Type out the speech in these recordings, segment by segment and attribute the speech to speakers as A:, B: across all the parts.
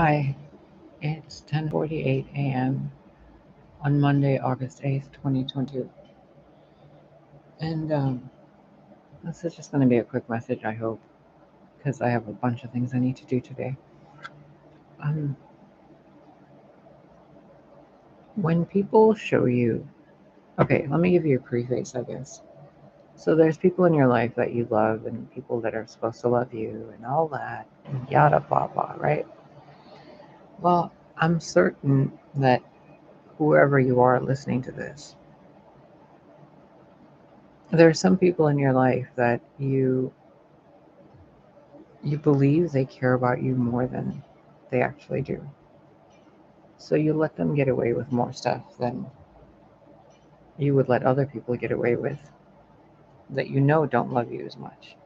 A: Hi, it's 10:48 a.m. on Monday, August 8th, 2022. And this is just going to be a quick message, I hope, because I have a bunch of things I need to do today. Um, when people show you, okay, let me give you a preface, I guess. So there's people in your life that you love and people that are supposed to love you and all that, and yada blah blah, right? Well, I'm certain that whoever you are listening to this, there are some people in your life that you believe they care about you more than they actually do. So you let them get away with more stuff than you would let other people get away with that you know don't love you as much.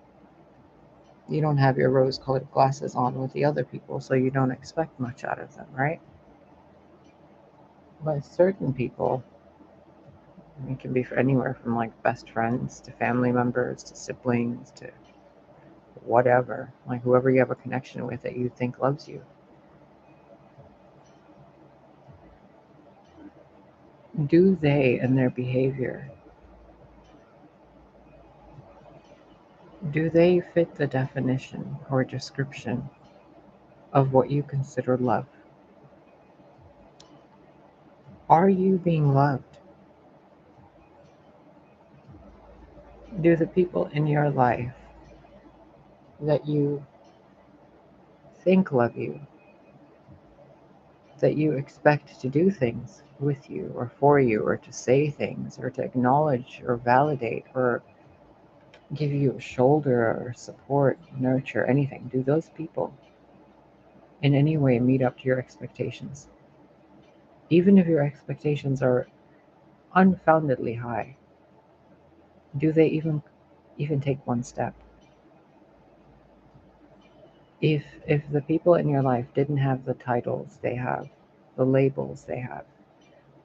A: You don't have your rose colored glasses on with the other people, so you don't expect much out of them, right? But certain people, it can be for anywhere from like best friends to family members to siblings to whatever, like whoever you have a connection with that you think loves you. Do they and their behavior, do they fit the definition or description of what you consider love? Are you being loved? Do the people in your life that you think love you, that you expect to do things with you or for you, or to say things, or to acknowledge or validate, or give you a shoulder or support, nurture, anything, do those people in any way meet up to your expectations? Even if your expectations are unfoundedly high, do they even take one step? If the people in your life didn't have the titles they have, the labels they have,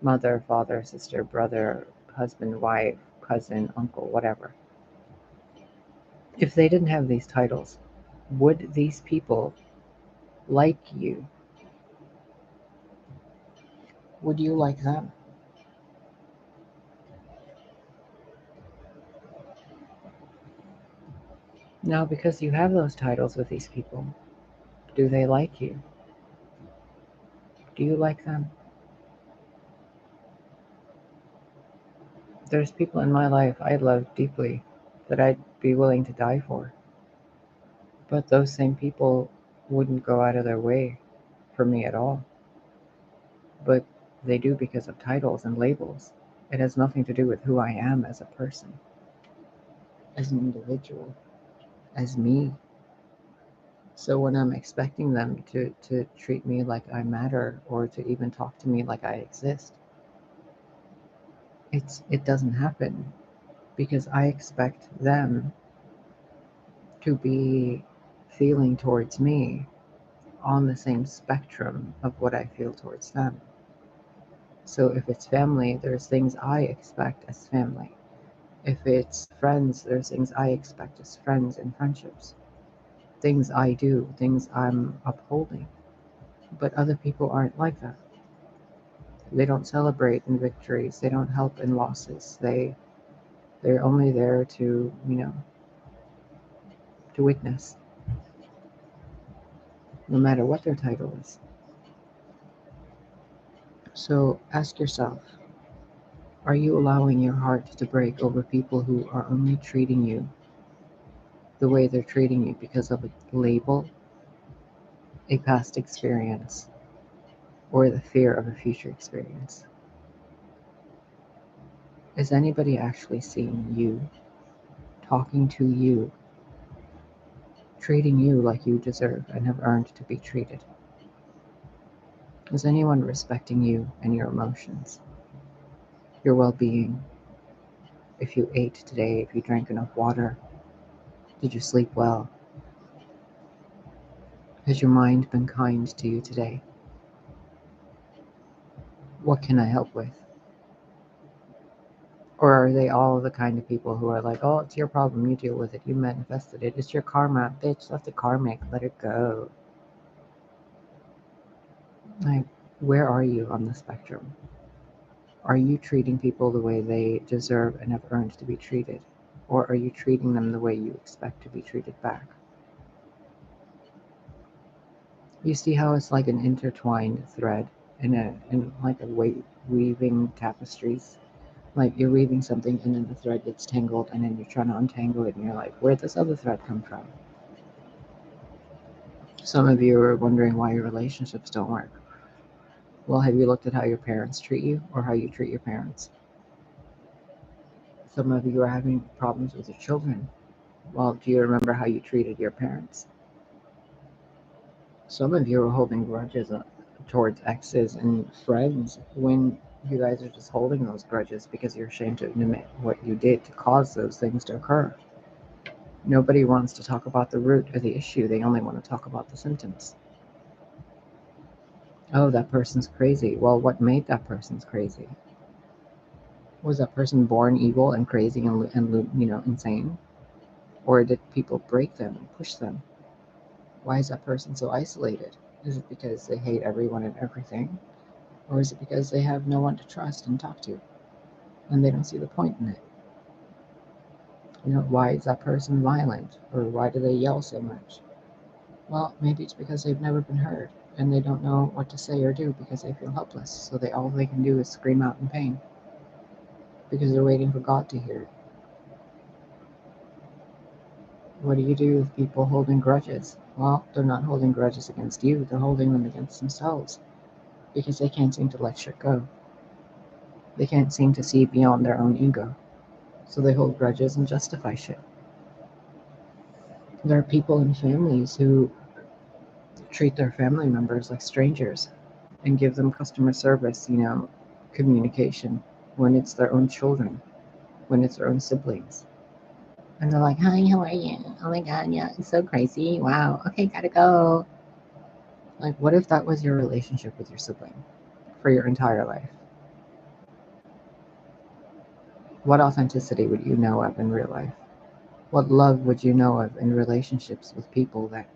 A: mother, father, sister, brother, husband, wife, cousin, uncle, whatever, if they didn't have these titles, would these people like you? Would you like them? Now, because you have those titles with these people, do they like you? Do you like them? There's people in my life I love deeply that I'd be willing to die for. But those same people wouldn't go out of their way for me at all. But they do because of titles and labels. It has nothing to do with who I am as a person, as an individual, as me. So when I'm expecting them to treat me like I matter or to even talk to me like I exist, it doesn't happen because I expect them to be feeling towards me on the same spectrum of what I feel towards them. So if it's family, there's things I expect as family. If it's friends, there's things I expect as friends and friendships. Things I do, things I'm upholding. But other people aren't like that. They don't celebrate in victories. They don't help in losses. They're only there to, to witness, no matter what their title is. So ask yourself, are you allowing your heart to break over people who are only treating you the way they're treating you because of a label, a past experience, or the fear of a future experience? Is anybody actually seeing you, talking to you, treating you like you deserve and have earned to be treated? Is anyone respecting you and your emotions, your well being? If you ate today, if you drank enough water, did you sleep well? Has your mind been kind to you today? What can I help with? Or are they all the kind of people who are like, oh, it's your problem, you deal with it, you manifested it, it's your karma, bitch, let the karmic, let it go. Like, where are you on the spectrum? Are you treating people the way they deserve and have earned to be treated? Or are you treating them the way you expect to be treated back? You see how it's like an intertwined thread in like a weaving tapestries? Like you're weaving something and then the thread gets tangled and then you're trying to untangle it and you're like, where'd this other thread come from? Some of you are wondering why your relationships don't work. Well, have you looked at how your parents treat you or how you treat your parents? Some of you are having problems with your children. Well, do you remember how you treated your parents? Some of you are holding grudges towards exes and friends when you guys are just holding those grudges because you're ashamed to admit what you did to cause those things to occur. Nobody wants to talk about the root of the issue. They only want to talk about the symptoms. Oh, that person's crazy. Well, what made that person crazy? Was that person born evil and crazy and insane? Or did people break them and push them? Why is that person so isolated? Is it because they hate everyone and everything? Or is it because they have no one to trust and talk to and they don't see the point in it? Why is that person violent? Or why do they yell so much? Well, maybe it's because they've never been heard and they don't know what to say or do because they feel helpless. So all they can do is scream out in pain because they're waiting for God to hear it. What do you do with people holding grudges? Well, they're not holding grudges against you, they're holding them against themselves because they can't seem to let shit go. They can't seem to see beyond their own ego. So they hold grudges and justify shit. There are people in families who treat their family members like strangers and give them customer service, communication when it's their own children, when it's their own siblings. And they're like, hi, how are you? Oh my God, yeah, it's so crazy. Wow, okay, gotta go. Like, what if that was your relationship with your sibling for your entire life? What authenticity would you know of in real life? What love would you know of in relationships with people that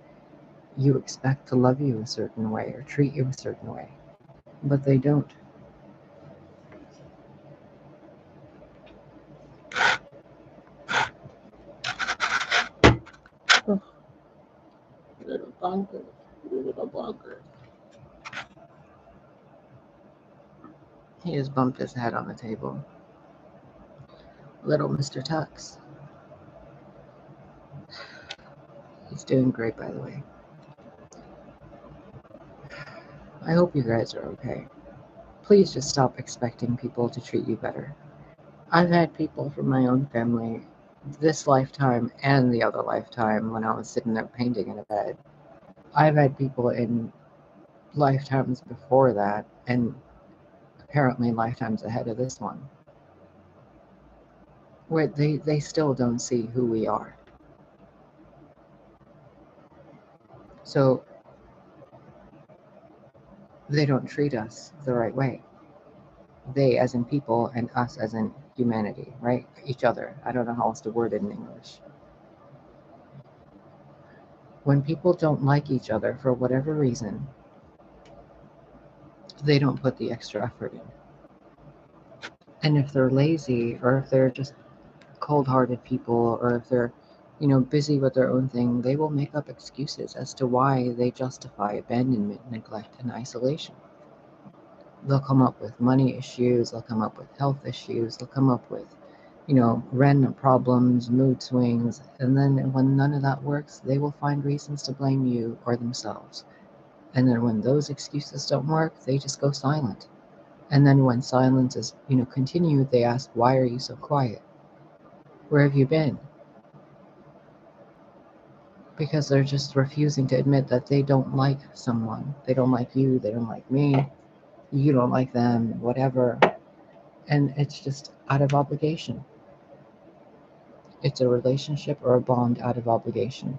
A: you expect to love you a certain way or treat you a certain way, but they don't? Oh, little bonkers, little bonkers. He just bumped his head on the table. Little Mr. Tux. He's doing great, by the way. I hope you guys are okay. Please just stop expecting people to treat you better. I've had people from my own family this lifetime and the other lifetime when I was sitting there painting in a bed. I've had people in lifetimes before that and apparently lifetimes ahead of this one where they still don't see who we are. So they don't treat us the right way. They as in people and us as in humanity, right? Each other. I don't know how else to word it in English. When people don't like each other for whatever reason, they don't put the extra effort in. And if they're lazy or if they're just cold-hearted people or if they're, busy with their own thing, they will make up excuses as to why they justify abandonment, neglect, and isolation. They'll come up with money issues, they'll come up with health issues, they'll come up with, random problems, mood swings, and then when none of that works, they will find reasons to blame you or themselves. And then when those excuses don't work, they just go silent. And then when silence is, continued, they ask, why are you so quiet? Where have you been? Because they're just refusing to admit that they don't like someone. They don't like you, they don't like me, you don't like them, whatever. And it's just out of obligation. It's a relationship or a bond out of obligation,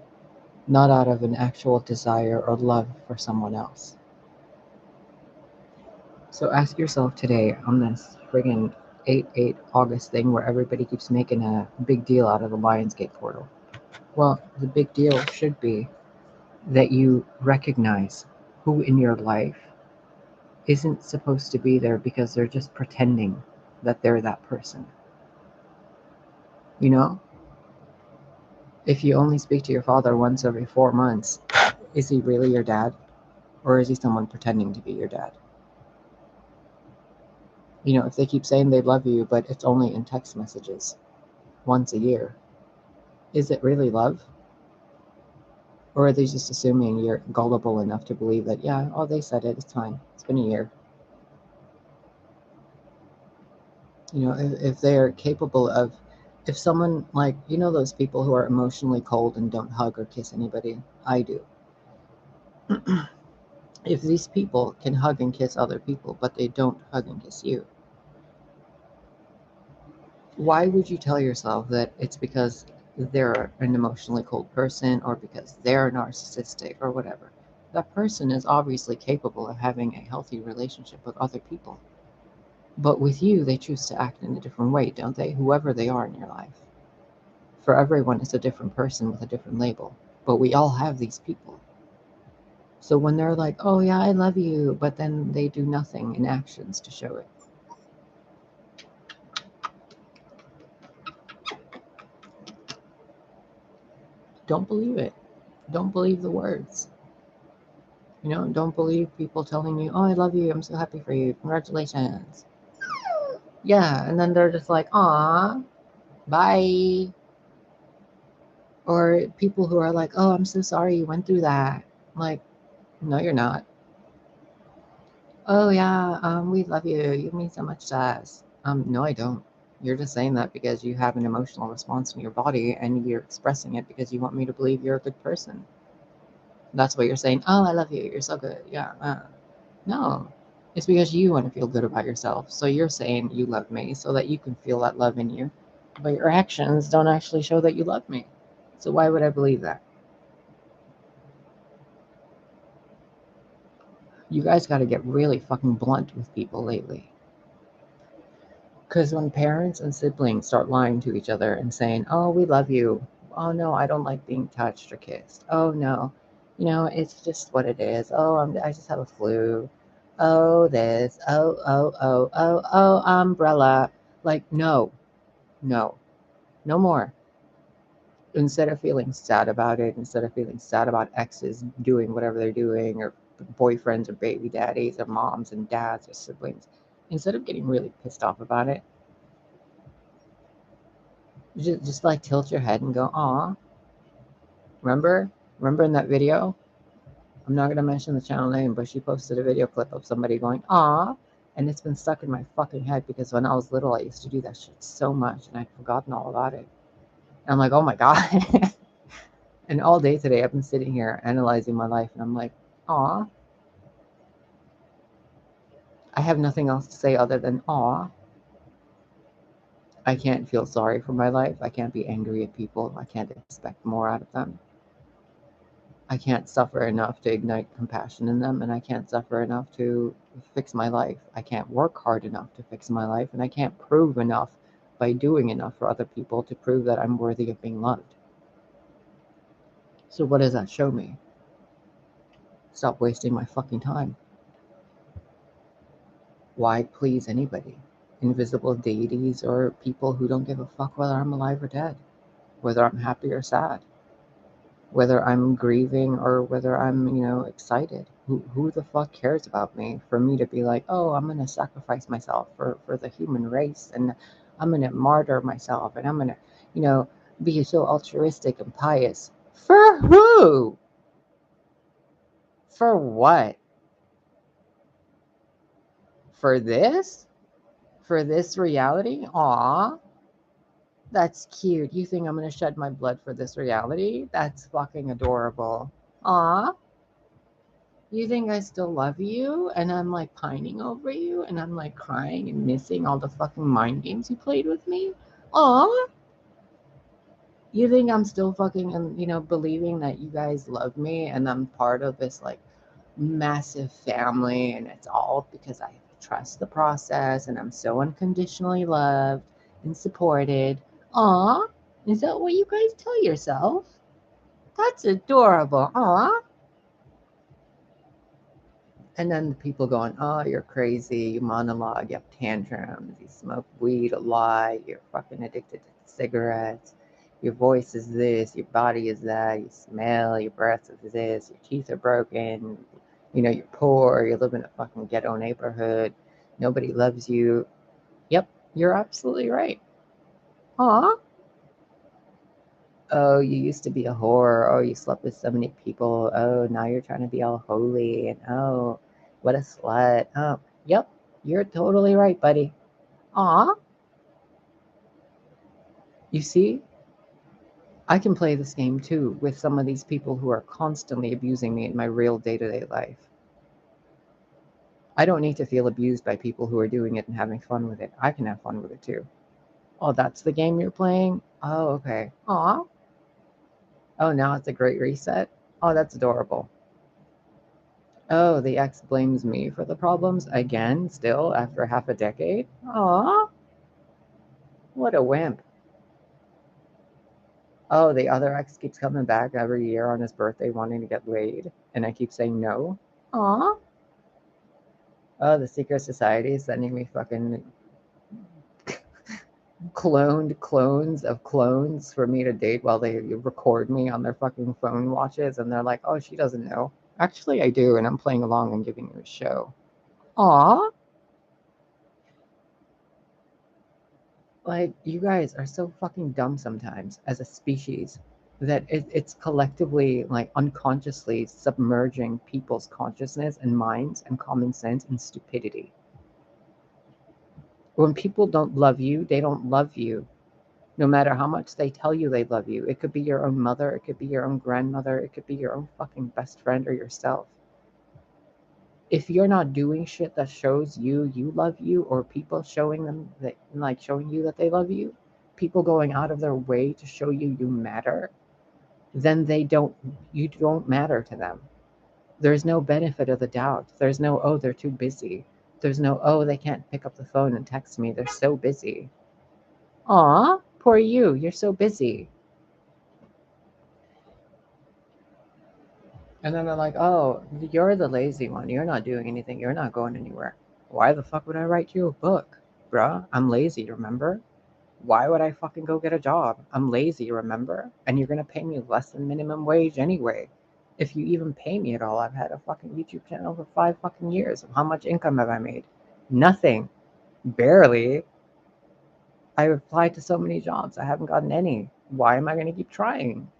A: not out of an actual desire or love for someone else. So ask yourself today on this friggin' 8/8 August thing where everybody keeps making a big deal out of the Lionsgate portal. Well, the big deal should be that you recognize who in your life isn't supposed to be there because they're just pretending that they're that person. You know? If you only speak to your father once every 4 months, is he really your dad? Or is he someone pretending to be your dad? You know, if they keep saying they love you, but it's only in text messages once a year, is it really love? Or are they just assuming you're gullible enough to believe that, yeah, oh, they said it, it's fine, it's been a year? You know, if they're capable of, if someone, like, you know, those people who are emotionally cold and don't hug or kiss anybody, I do. If these people can hug and kiss other people, but they don't hug and kiss you, why would you tell yourself that it's because they're an emotionally cold person or because they're narcissistic or whatever? That person is obviously capable of having a healthy relationship with other people. But with you, they choose to act in a different way, don't they? Whoever they are in your life. For everyone, it's a different person with a different label. But we all have these people. So when they're like, oh yeah, I love you, but then they do nothing in actions to show it. Don't believe it. Don't believe the words. You know, don't believe people telling you, oh, I love you, I'm so happy for you, congratulations. Yeah, and then they're just like, aw, bye. Or people who are like, oh, I'm so sorry you went through that. Like, no, you're not. Oh yeah, we love you. You mean so much to us. No, I don't. You're just saying that because you have an emotional response in your body and you're expressing it because you want me to believe you're a good person. That's what you're saying. Oh, I love you. You're so good. Yeah. No, it's because you want to feel good about yourself. So you're saying you love me so that you can feel that love in you. But your actions don't actually show that you love me. So why would I believe that? You guys got to get really fucking blunt with people lately. Because when parents and siblings start lying to each other and saying, oh, we love you. Oh, no, I don't like being touched or kissed. Oh, no, you know, it's just what it is. Oh, I just have a flu. Oh, this. Oh, umbrella. Like, no, no, no more. Instead of feeling sad about it, instead of feeling sad about exes doing whatever they're doing, or boyfriends or baby daddies or moms and dads or siblings, instead of getting really pissed off about it, just like tilt your head and go, aw, remember in that video? I'm not going to mention the channel name, but she posted a video clip of somebody going, aw, and it's been stuck in my fucking head because when I was little, I used to do that shit so much and I'd forgotten all about it. And I'm like, oh my God. And all day today, I've been sitting here analyzing my life and I'm like, aw, I have nothing else to say other than aw. I can't feel sorry for my life. I can't be angry at people. I can't expect more out of them. I can't suffer enough to ignite compassion in them, and I can't suffer enough to fix my life. I can't work hard enough to fix my life, and I can't prove enough by doing enough for other people to prove that I'm worthy of being loved. So what does that show me? Stop wasting my fucking time. Why please anybody? Invisible deities or people who don't give a fuck whether I'm alive or dead, whether I'm happy or sad, whether I'm grieving or whether I'm, excited. Who the fuck cares about me for me to be like, oh, I'm going to sacrifice myself for the human race and I'm going to martyr myself and I'm going to, be so altruistic and pious. For who? For what? For this? For this reality? Aw, that's cute. You think I'm going to shed my blood for this reality? That's fucking adorable. Aw. You think I still love you and I'm like pining over you and I'm like crying and missing all the fucking mind games you played with me? Aw. You think I'm still fucking and believing that you guys love me and I'm part of this like massive family and it's all because I trust the process and I'm so unconditionally loved and supported. Aw. Is that what you guys tell yourself? That's adorable. Aw. And then the people going, oh, you're crazy, you monologue, you have tantrums, you smoke weed a lot, you're fucking addicted to cigarettes, your voice is this, your body is that, you smell, your breath is this, your teeth are broken, you know, you're poor, you live in a fucking ghetto neighborhood, nobody loves you. Yep, you're absolutely right. Aw. Oh, you used to be a whore. Oh, you slept with so many people. Oh, now you're trying to be all holy. And oh, what a slut. Oh, yep, you're totally right, buddy. Aw, you see, I can play this game too with some of these people who are constantly abusing me in my real day-to-day life. I don't need to feel abused by people who are doing it and having fun with it. I can have fun with it too. Oh, that's the game you're playing? Oh, okay. Aw. Oh, now it's a great reset? Oh, that's adorable. Oh, the ex blames me for the problems again, still after half a decade? Aw, what a wimp. Oh, the other ex keeps coming back every year on his birthday wanting to get laid, and I keep saying no? Aw. Oh, the secret society is sending me fucking cloned clones of clones for me to date while they record me on their fucking phone watches, and they're like, oh, she doesn't know. Actually, I do, and I'm playing along and giving you a show. Aw. Like, you guys are so fucking dumb sometimes as a species that it's collectively, like, unconsciously submerging people's consciousness and minds and common sense and stupidity. When people don't love you, they don't love you. No matter how much they tell you they love you. It could be your own mother, it could be your own grandmother, it could be your own fucking best friend or yourself. If you're not doing shit that shows you love you, or people showing them that, like, showing you that they love you, people going out of their way to show you matter, then you don't matter to them. There's no benefit of the doubt. There's no, oh, they're too busy. There's no, oh, they can't pick up the phone and text me, they're so busy. Aw, poor you, you're so busy. And then they're like, oh, you're the lazy one. You're not doing anything. You're not going anywhere. Why the fuck would I write you a book? Bruh, I'm lazy, remember? Why would I fucking go get a job? I'm lazy, remember? And you're gonna pay me less than minimum wage anyway. If you even pay me at all, I've had a fucking YouTube channel for 5 fucking years. How much income have I made? Nothing. Barely. I've applied to so many jobs. I haven't gotten any. Why am I gonna keep trying?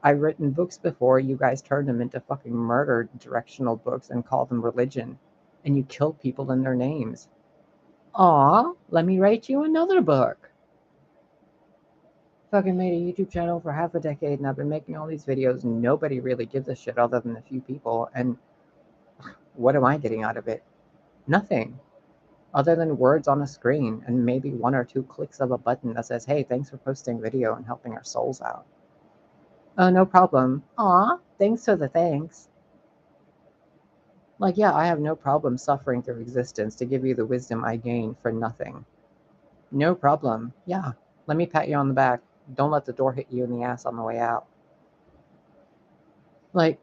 A: I've written books before. You guys turned them into fucking murder directional books and called them religion. And you killed people in their names. Aw, let me write you another book. Fucking made a YouTube channel for half a decade and I've been making all these videos and nobody really gives a shit other than a few people. And what am I getting out of it? Nothing. Other than words on a screen and maybe 1 or 2 clicks of a button that says, hey, thanks for posting video and helping our souls out. Oh, no problem. Aw, thanks for the thanks. Like, yeah, I have no problem suffering through existence to give you the wisdom I gained for nothing. No problem. Yeah, let me pat you on the back. Don't let the door hit you in the ass on the way out. Like,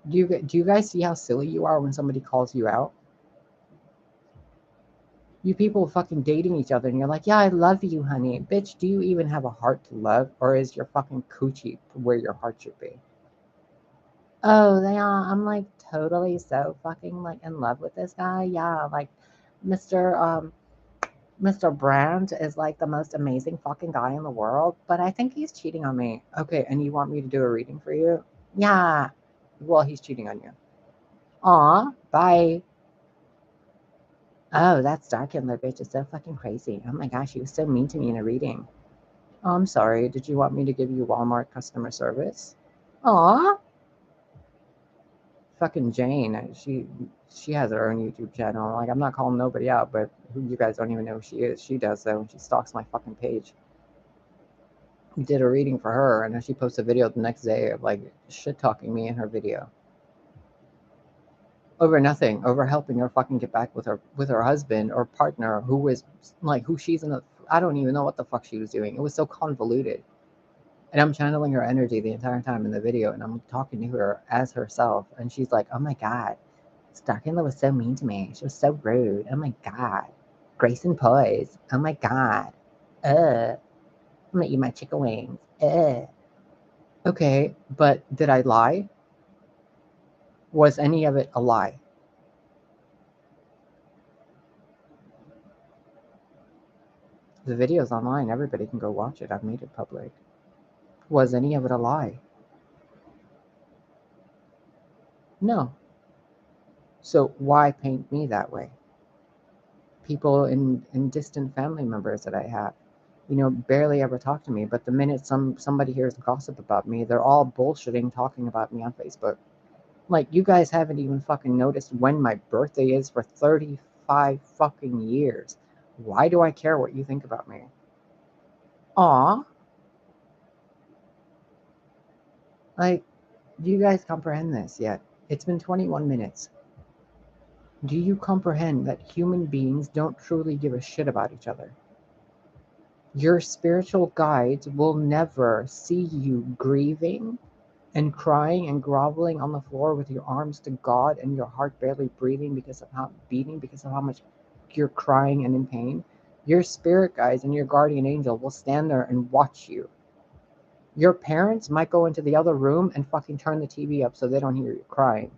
A: do you guys see how silly you are when somebody calls you out? You people fucking dating each other and you're like, yeah, I love you, honey. Bitch, do you even have a heart to love? Or is your fucking coochie where your heart should be? Oh, they are. I'm like totally so fucking like in love with this guy. Yeah, like Mr. Mr. Brand is like the most amazing fucking guy in the world, but I think he's cheating on me. Okay, and you want me to do a reading for you? Yeah. Well, he's cheating on you. Aw, bye. Oh, that's dark and the bitch is so fucking crazy. Oh my gosh, he was so mean to me in a reading. Oh, I'm sorry. Did you want me to give you Walmart customer service? Aw. Fucking Jane. She has her own YouTube channel. Like, I'm not calling nobody out, but who you guys don't even know who she is. She does though, and she stalks my fucking page. We did a reading for her, and then she posted a video the next day of like shit talking me in her video. Over nothing, over helping her fucking get back with her husband or partner who was like who she's in a I don't even know what the fuck she was doing. It was so convoluted. And I'm channeling her energy the entire time in the video and I'm talking to her as herself and she's like, "Oh my god. Starkindler was so mean to me. She was so rude. Oh my God. Grayson Poise. Oh my God. I'm gonna eat my chicken wings. Okay, but did I lie? Was any of it a lie? The video's online. Everybody can go watch it. I've made it public. Was any of it a lie? No. So why paint me that way? People in distant family members that I have, barely ever talk to me. But the minute somebody hears gossip about me, they're all bullshitting, talking about me on Facebook. Like, you guys haven't even fucking noticed when my birthday is for 35 fucking years. Why do I care what you think about me? Aw. Like, do you guys comprehend this yet? It's been 21 minutes. Do you comprehend that human beings don't truly give a shit about each other? Your spiritual guides will never see you grieving and crying and groveling on the floor with your arms to God and your heart barely breathing because of how much you're crying and in pain. Your spirit guides and your guardian angel will stand there and watch you. Your parents might go into the other room and fucking turn the TV up so they don't hear you crying.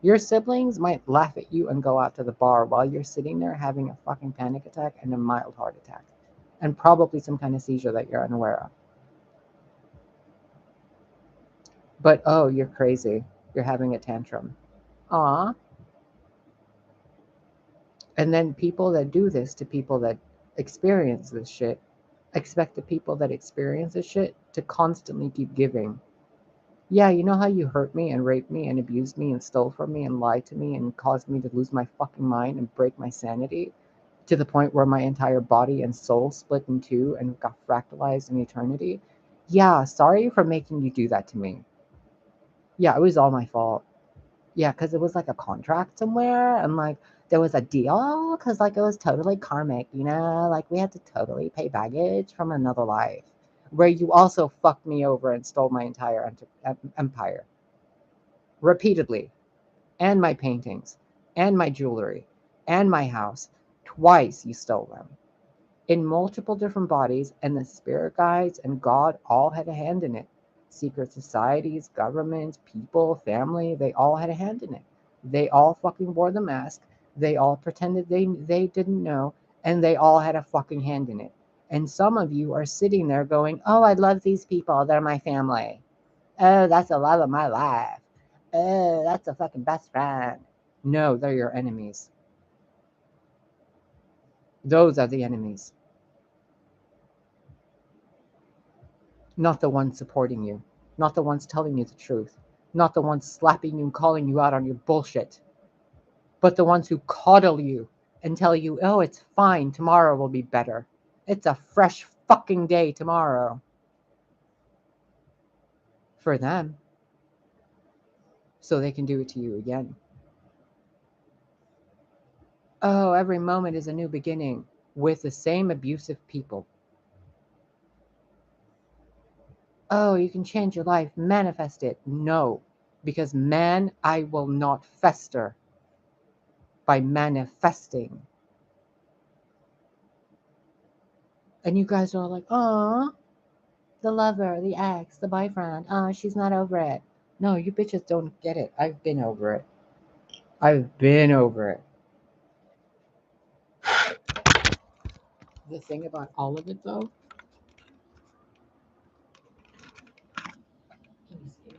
A: Your siblings might laugh at you and go out to the bar while you're sitting there having a fucking panic attack and a mild heart attack. And probably some kind of seizure that you're unaware of. But oh, you're crazy. You're having a tantrum. Aw. And then people that do this to people that experience this shit expect the people that experience this shit to constantly keep giving. Yeah, you know how you hurt me and raped me and abused me and stole from me and lied to me and caused me to lose my fucking mind and break my sanity to the point where my entire body and soul split in two and got fractalized in eternity? Yeah, sorry for making you do that to me. Yeah, it was all my fault. Yeah, because it was like a contract somewhere, and like there was a deal, because like it was totally karmic, like we had to totally pay baggage from another life where you also fucked me over and stole my entire empire repeatedly, and my paintings, and my jewelry, and my house. Twice you stole them in multiple different bodies, and the spirit guides and God all had a hand in it. Secret societies, governments, people, family, they all had a hand in it. They all fucking wore the mask. They all pretended they didn't know, and they all had a fucking hand in it. And some of you are sitting there going, oh, I love these people. They're my family. Oh, that's the love of my life. Oh, that's a fucking best friend. No, they're your enemies. Those are the enemies. Not the ones supporting you, not the ones telling you the truth, not the ones slapping you and calling you out on your bullshit, but the ones who coddle you and tell you, oh, it's fine, tomorrow will be better. It's a fresh fucking day tomorrow. For them. So they can do it to you again. Oh, every moment is a new beginning with the same abusive people. Oh, you can change your life, manifest it. No, because I will not fester by manifesting. And you guys are all like, oh, the lover, the ex, the boyfriend. Oh, she's not over it. No, you bitches don't get it. I've been over it. I've been over it. The thing about all of it, though, let me see.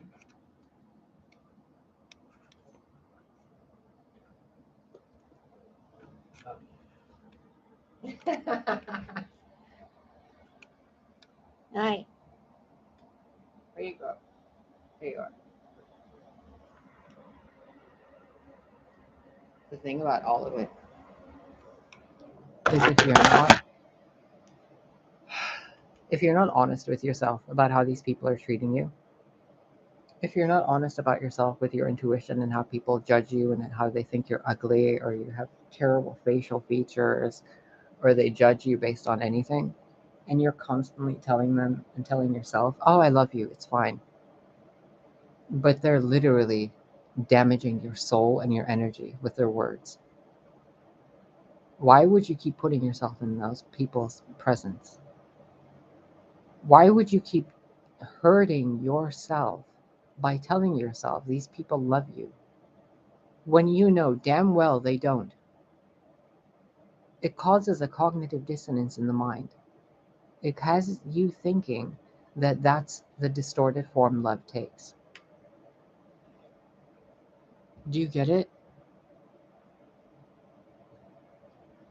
A: All right. There you go. There you are. The thing about all of it is if you're not honest with yourself about how these people are treating you, if you're not honest about yourself with your intuition and how people judge you and how they think you're ugly or you have terrible facial features or they judge you based on anything, and you're constantly telling them and telling yourself, oh, I love you, it's fine. But they're literally damaging your soul and your energy with their words. Why would you keep putting yourself in those people's presence? Why would you keep hurting yourself by telling yourself these people love you when you know damn well they don't? It causes a cognitive dissonance in the mind. It has you thinking that that's the distorted form love takes. Do you get it?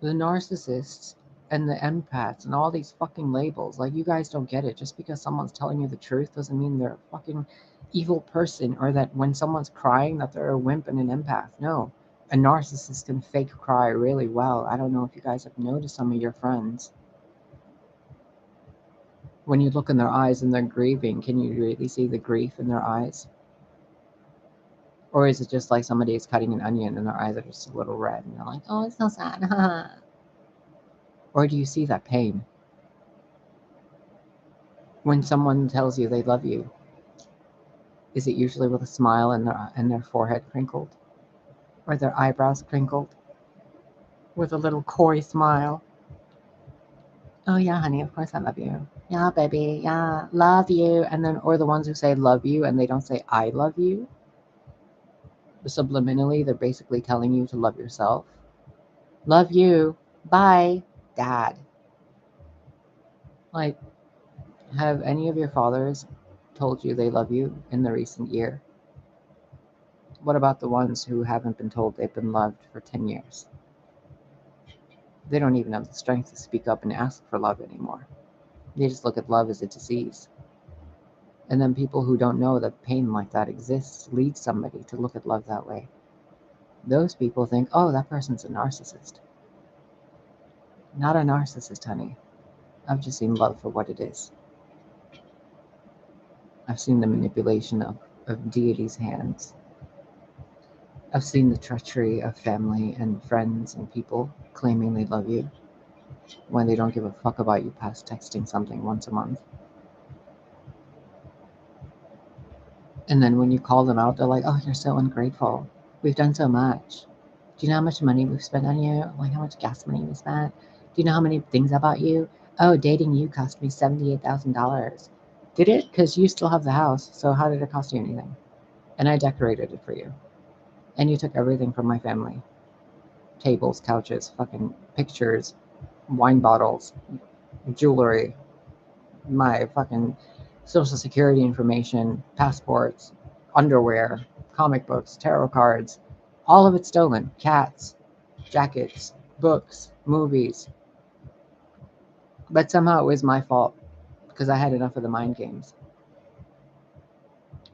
A: The narcissists and the empaths and all these fucking labels, like, you guys don't get it. Just because someone's telling you the truth doesn't mean they're a fucking evil person, or that when someone's crying that they're a wimp and an empath. No, a narcissist can fake cry really well. I don't know if you guys have noticed some of your friends. When you look in their eyes and they're grieving, can you really see the grief in their eyes? Or is it just like somebody is cutting an onion and their eyes are just a little red and you're like, oh, it's so sad. Or do you see that pain? When someone tells you they love you, is it usually with a smile and their forehead crinkled? Or their eyebrows crinkled? With a little coy smile? Oh yeah, honey, of course I love you. Yeah, baby, yeah, love you. And then, or the ones who say love you and they don't say I love you. Subliminally, they're basically telling you to love yourself. Love you. Bye, Dad. Like, have any of your fathers told you they love you in the recent year? What about the ones who haven't been told they've been loved for 10 years? They don't even have the strength to speak up and ask for love anymore. They just look at love as a disease. And then people who don't know that pain like that exists lead somebody to look at love that way. Those people think, oh, that person's a narcissist. Not a narcissist, honey. I've just seen love for what it is. I've seen the manipulation of deity's hands. I've seen the treachery of family and friends and people claiming they love you when they don't give a fuck about you past texting something once a month. And then when you call them out, they're like, oh, you're so ungrateful. We've done so much. Do you know how much money we've spent on you? Like how much gas money we spent? Do you know how many things about you? Oh, dating you cost me $78,000. Did it? Because you still have the house. So how did it cost you anything? And I decorated it for you. And you took everything from my family. Tables, couches, fucking pictures, wine bottles, jewelry, my fucking social security information, passports, underwear, comic books, tarot cards, all of it stolen. Cats, jackets, books, movies. But somehow it was my fault because I had enough of the mind games.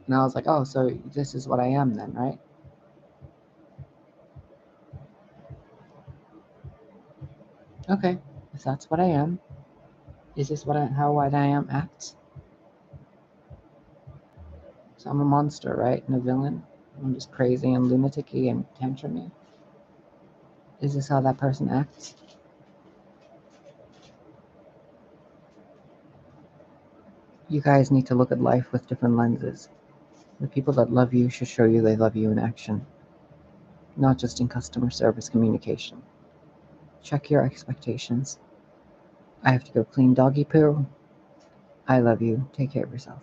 A: And I was like, oh, so this is what I am then, right? Okay, if that's what I am, is this how I am acts? So I'm a monster, right? And a villain. I'm just crazy and lunatic-y and tantrumy. Is this how that person acts? You guys need to look at life with different lenses. The people that love you should show you they love you in action, not just in customer service communication. Check your expectations. I have to go clean doggy poo. I love you. Take care of yourself.